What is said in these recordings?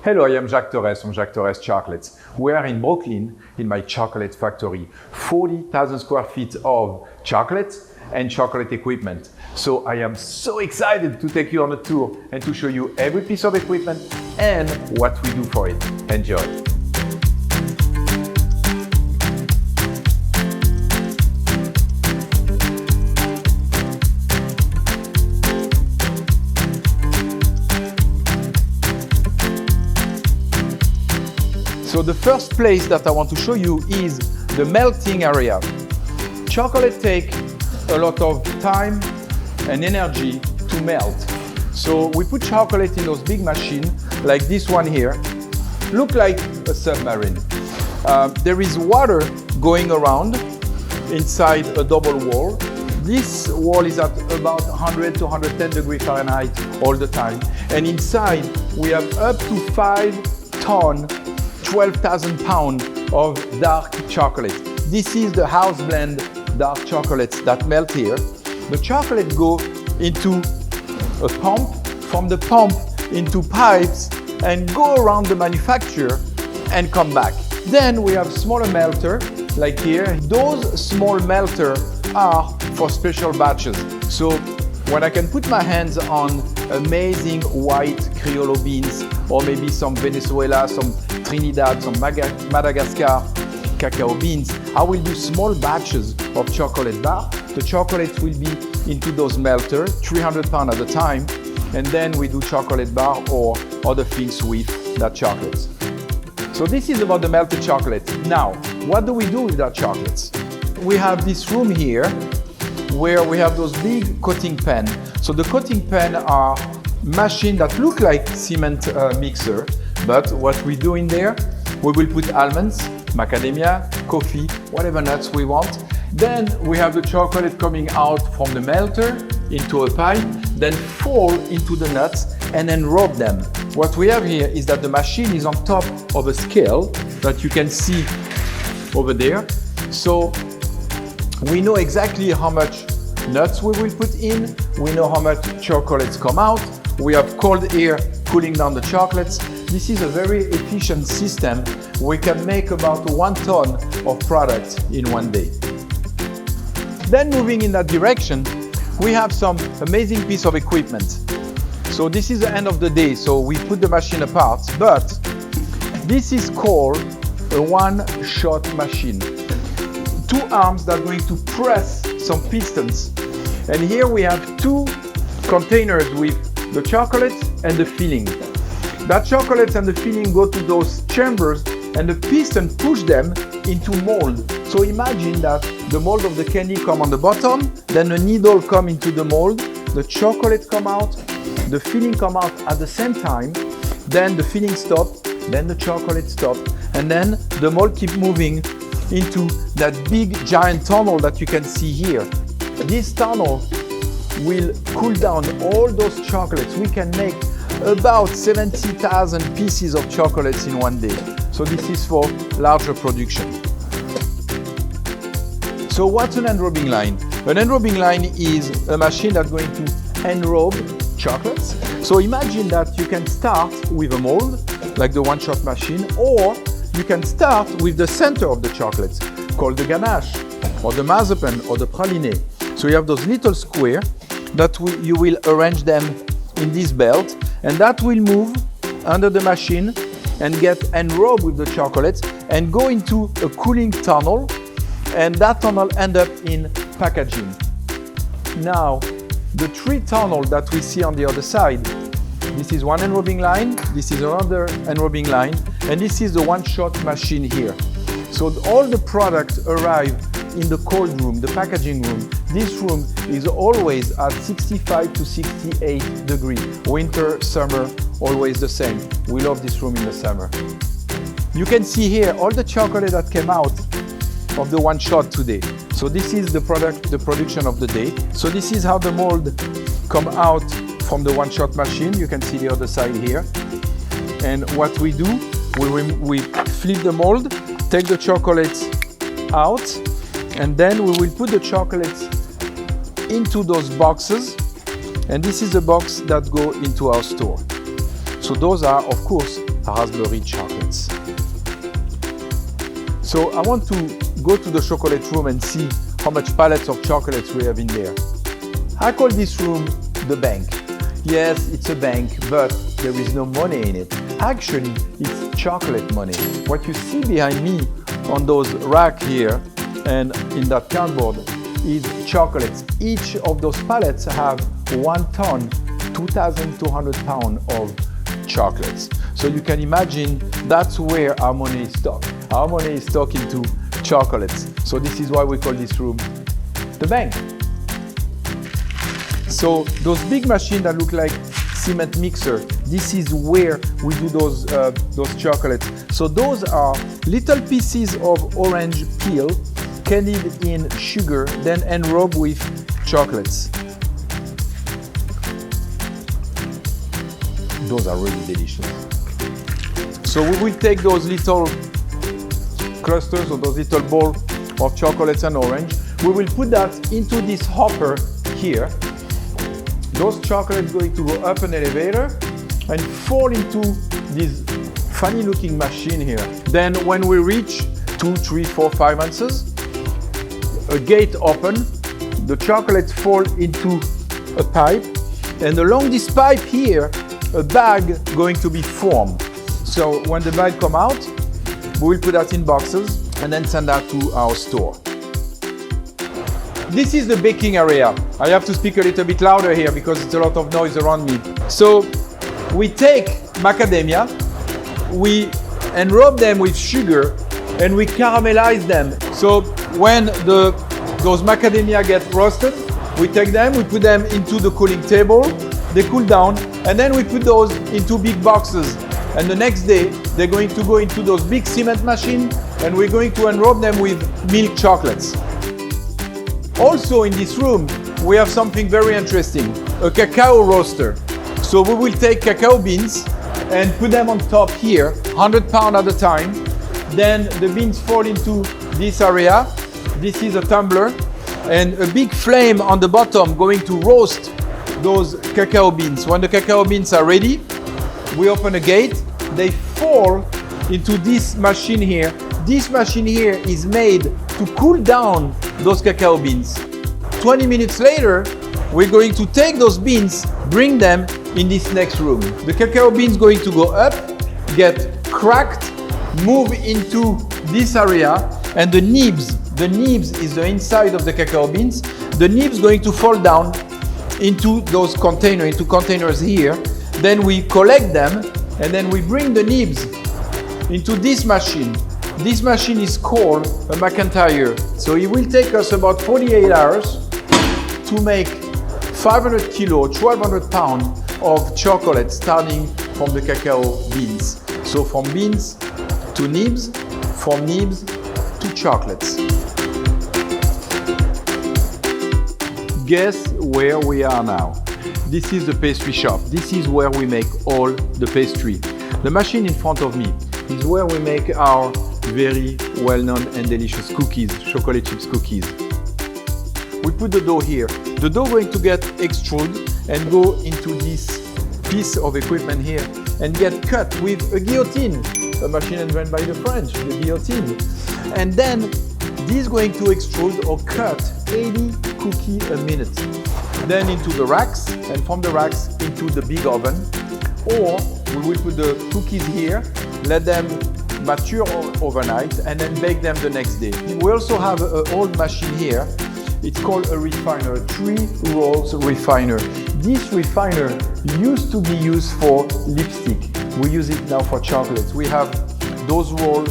Hello, I am Jacques Torres from Jacques Torres Chocolates. We are in Brooklyn in my chocolate factory. 40,000 square feet of chocolate and chocolate equipment. So I am so excited to take you on a tour and to show you every piece of equipment and what we do for it. Enjoy. So the first place that I want to show you is the melting area. Chocolate takes a lot of time and energy to melt. So we put chocolate in those big machines like this one here. Look like a submarine. There is water going around inside a double wall. This wall is at about 100 to 110 degrees Fahrenheit all the time. And inside we have up to 5 tons 12,000 pounds of dark chocolate. This is the house blend dark chocolates that melt here. The chocolate go into a pump, from the pump into pipes and go around the manufacturer and come back. Then we have smaller melter like here. Those small melter are for special batches. So when I can put my hands on amazing white Criollo beans or maybe some Venezuela, some Trinidad, some Madagascar cacao beans, I will do small batches of chocolate bar. The chocolate will be into those melters, 300 pounds at a time, and then we do chocolate bar or other things with that chocolate. So this is about the melted chocolate. Now, what do we do with that chocolates? We have this room here where we have those big coating pen. So the coating pen are machines that look like cement mixer, but what we do in there, we will put almonds, macadamia, coffee, whatever nuts we want. Then we have the chocolate coming out from the melter into a pipe, then fall into the nuts and then rub them. What we have here is that the machine is on top of a scale that you can see over there. So we know exactly how much nuts we will put in. We know how much chocolates come out. We have cold air cooling down the chocolates. This is a very efficient system. We can make about 1 ton of product in one day. Then moving in that direction, we have some amazing piece of equipment. So this is the end of the day, so we put the machine apart, but this is called a one-shot machine. 2 arms that are going to press some pistons. And here we have 2 containers with the chocolate and the filling. That chocolate and the filling go to those chambers and the piston push them into mold. So imagine that the mold of the candy come on the bottom, then the needle come into the mold, the chocolate come out, the filling come out at the same time, then the filling stop, then the chocolate stop, and then the mold keep moving into that big giant tunnel that you can see here. This tunnel will cool down all those chocolates. We can make about 70,000 pieces of chocolates in one day. So this is for larger production. So what's an enrobing line? An enrobing line is a machine that's going to enrobe chocolates. So imagine that you can start with a mold, like the one-shot machine, or you can start with the center of the chocolates, called the ganache, or the marzipan, or the praline. So you have those little squares that you will arrange them in this belt, and that will move under the machine and get enrobed with the chocolates and go into a cooling tunnel, and that tunnel end up in packaging. Now, the 3 tunnels that we see on the other side, this is one enrobing line, this is another enrobing line, and this is the one-shot machine here. So all the products arrive in the cold room, the packaging room. This room is always at 65 to 68 degrees. Winter, summer, always the same. We love this room in the summer. You can see here all the chocolate that came out of the one shot today. So this is the production of the day. So this is how the mold come out from the one shot machine. You can see the other side here. And what we do, we flip the mold, take the chocolates out, and then we will put the chocolates into those boxes. And this is the box that go into our store. So those are, of course, raspberry chocolates. So I want to go to the chocolate room and see how much pallets of chocolates we have in there. I call this room the bank. Yes, it's a bank, but there is no money in it. Actually, it's chocolate money. What you see behind me on those racks here and in that cardboard is chocolates. Each of those pallets have 1 ton, 2,200 pounds of chocolates. So you can imagine that's where our money is stuck. Our money is stuck into chocolates. So this is why we call this room the bank. So those big machines that look like cement mixer, this is where we do those chocolates. So those are little pieces of orange peel candied in sugar, then enrobed with chocolates. Those are really delicious. So we will take those little clusters or those little balls of chocolates and orange. We will put that into this hopper here. Those chocolates going to go up an elevator and fall into this funny looking machine here. Then when we reach 2, 3, 4, 5 ounces, a gate open, the chocolates fall into a pipe, and along this pipe here, a bag going to be formed. So when the bag come out, we will put that in boxes and then send that to our store. This is the baking area. I have to speak a little bit louder here because it's a lot of noise around me. So we take macadamia, we enrobe them with sugar, and we caramelize them. So when those macadamia get roasted, we take them, we put them into the cooling table, they cool down, and then we put those into big boxes. And the next day, they're going to go into those big cement machines, and we're going to enrobe them with milk chocolates. Also in this room, we have something very interesting, a cacao roaster. So we will take cacao beans and put them on top here, 100 pounds at a time. Then the beans fall into this area. This is a tumbler and a big flame on the bottom going to roast those cacao beans. When the cacao beans are ready, we open a gate. They fall into this machine here. This machine here is made to cool down those cacao beans. 20 minutes later, we're going to take those beans, bring them in this next room. The cacao beans going to go up, get cracked, move into this area, and the nibs is the inside of the cacao beans. The nibs going to fall down into those containers, into containers here. Then we collect them, and then we bring the nibs into this machine. This machine is called a McIntyre. So it will take us about 48 hours to make 500 kilo, 1,200 pounds of chocolate starting from the cacao beans. So from beans to nibs, from nibs to chocolates. Guess where we are now? This is the pastry shop. This is where we make all the pastry. The machine in front of me is where we make our very well-known and delicious cookies, chocolate chips cookies. We put the dough here. The dough going to get extruded and go into this piece of equipment here and get cut with a guillotine, a machine invented by the French, the guillotine. And then this is going to extrude or cut 80 cookies a minute. Then into the racks, and from the racks into the big oven. Or we will put the cookies here, let them mature overnight, and then bake them the next day. We also have an old machine here. It's called a refiner, 3 rolls refiner. This refiner used to be used for lipstick. We use it now for chocolates. We have those rolls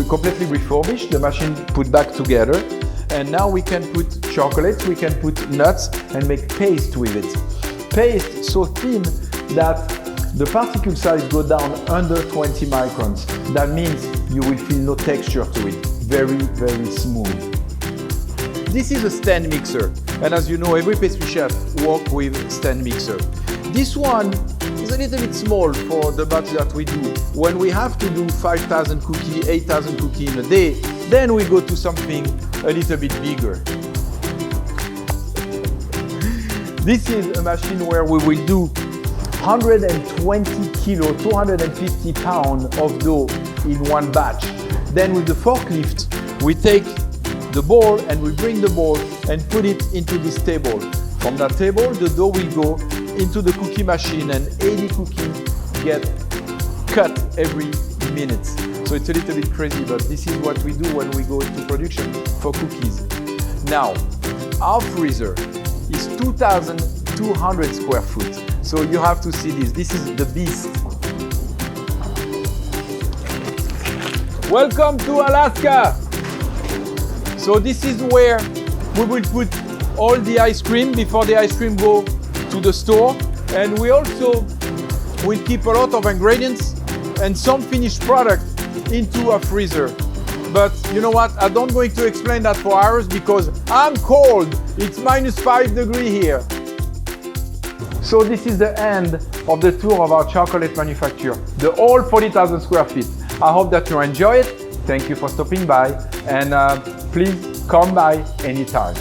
completely refurbished, the machine put back together, and now we can put chocolates, we can put nuts and make paste with it. Paste so thin that the particle size go down under 20 microns. That means you will feel no texture to it. Very, very smooth. This is a stand mixer. And as you know, every pastry chef works with stand mixer. This one is a little bit small for the batch that we do. When we have to do 5,000 cookies, 8,000 cookies in a day, then we go to something a little bit bigger. This is a machine where we will do 120 kilo, 250 pounds of dough in one batch. Then with the forklift, we take the bowl and we bring the bowl and put it into this table. From that table, the dough will go into the cookie machine and 80 cookies get cut every minute. So it's a little bit crazy, but this is what we do when we go into production for cookies. Now, our freezer is 2,200 square foot. So you have to see this. This is the beast. Welcome to Alaska. So this is where we will put all the ice cream before the ice cream go to the store. And we also will keep a lot of ingredients and some finished product into a freezer. But you know what? I'm not going to explain that for hours because I'm cold. It's -5 degrees here. So this is the end of the tour of our chocolate manufacture, the whole 40,000 square feet. I hope that you enjoy it. Thank you for stopping by, and please come by anytime.